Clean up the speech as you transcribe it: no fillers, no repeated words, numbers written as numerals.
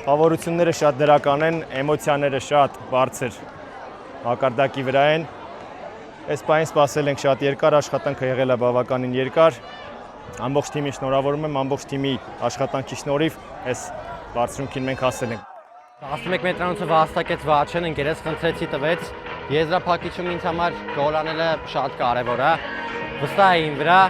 Խաղորությունները շատ դրական են, էմոցիաները շատ բարձր մակարդակի վրա են։ Այս պահին սպասել ենք շատ երկար, աշխատանքը եղել է բավականին երկար։ Ամբողջ թիմին շնորհավորում եմ, ամբողջ թիմի աշխատանքի շնորհիվ այս բարձրունքին մենք հասել ենք։ 11 մետրանոցը վաստակեց Վաչեն, ընկերս խնդրեցի տվեց, եզրափակիչում ինձ համար գոլ անելը շատ կարևոր է, վստահ եմ իմ վրա։